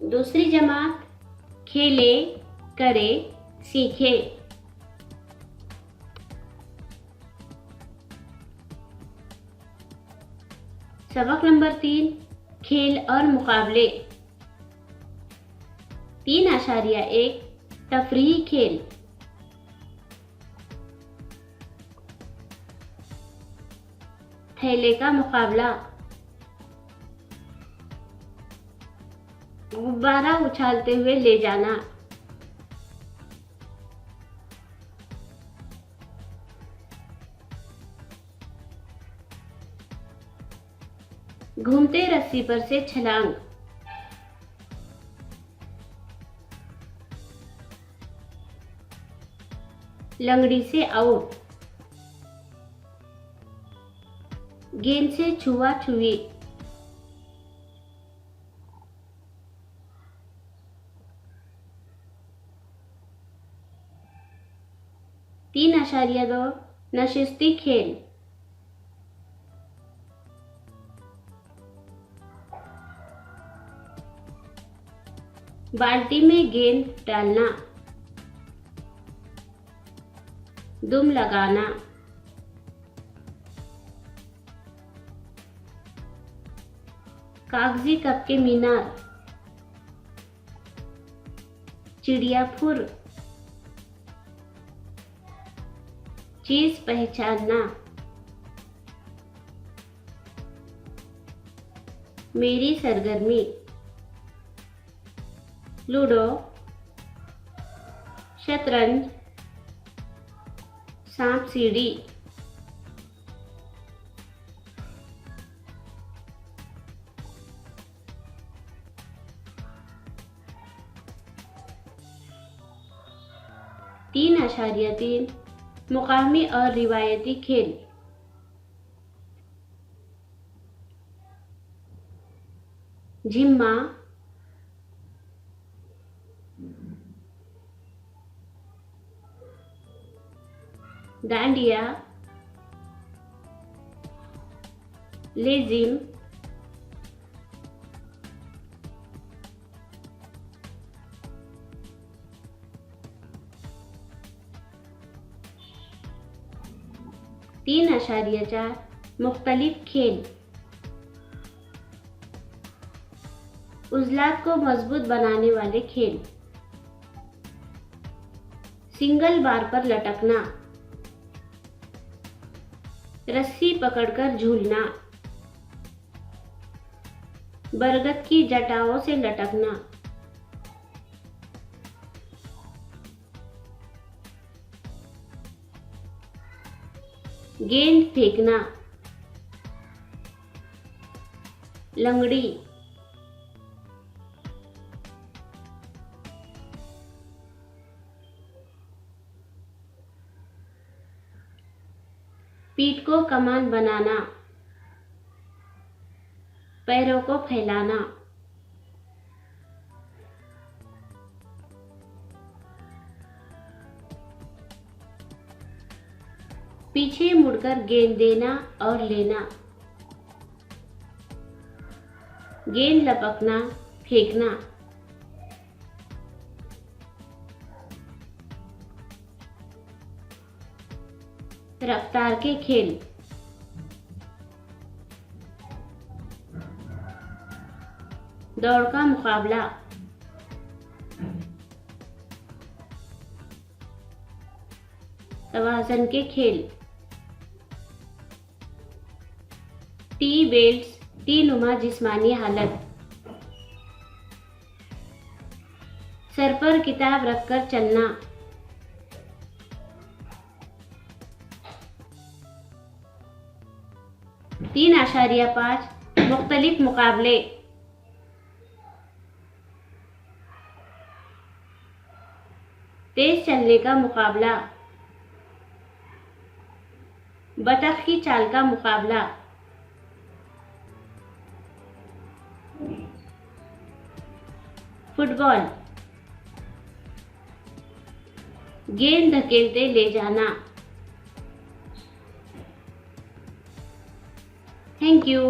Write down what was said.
दूसरी जमात खेले, करे, सीखे। सबक नंबर 3, खेल और मुकाबले। 3.1 तफरीही खेल। थैले का मुकाबला। गुब्बारा उछालते हुए ले जाना। घूमते रस्सी पर से छलांग। लंगड़ी से आउट। गेंद से छुआ छुई। तीन आशारिया 2 नशिस्ती खेल। बाल्टी में गेंद डालना। दुम लगाना। कागजी कप के मीनार। चिड़िया फुर। चीज पहचानना। मेरी सरगर्मी। लूडो, शतरंज, सांप सीढ़ी। तीन आशारिया 3 मुकामी और रिवायती खेल। झिम्मा, डांडिया, लेजिम, तीन आशारिया 4 मुख्तलिफ खेल। उज़लात को मजबूत बनाने वाले खेल। सिंगल बार पर लटकना। रस्सी पकड़कर झूलना। बरगद की जटाओं से लटकना। गेंद फेंकना। लंगड़ी। पीठ को कमान बनाना। पैरों को फैलाना। पीछे मुड़कर गेंद देना और लेना। गेंद लपकना, फेंकना। रफ्तार के खेल। दौड़ का मुकाबला। तवाज़न के खेल। टी बेल्ट्स, टी नुमा जिस्मानी हालत। सर पर किताब रखकर चलना। 3.5 मुख्तलिफ मुकाबले। तेज चलने का मुकाबला। बतख की चाल का मुकाबला। फुटबॉल। गेंद धकेलते ले जाना। Thank you.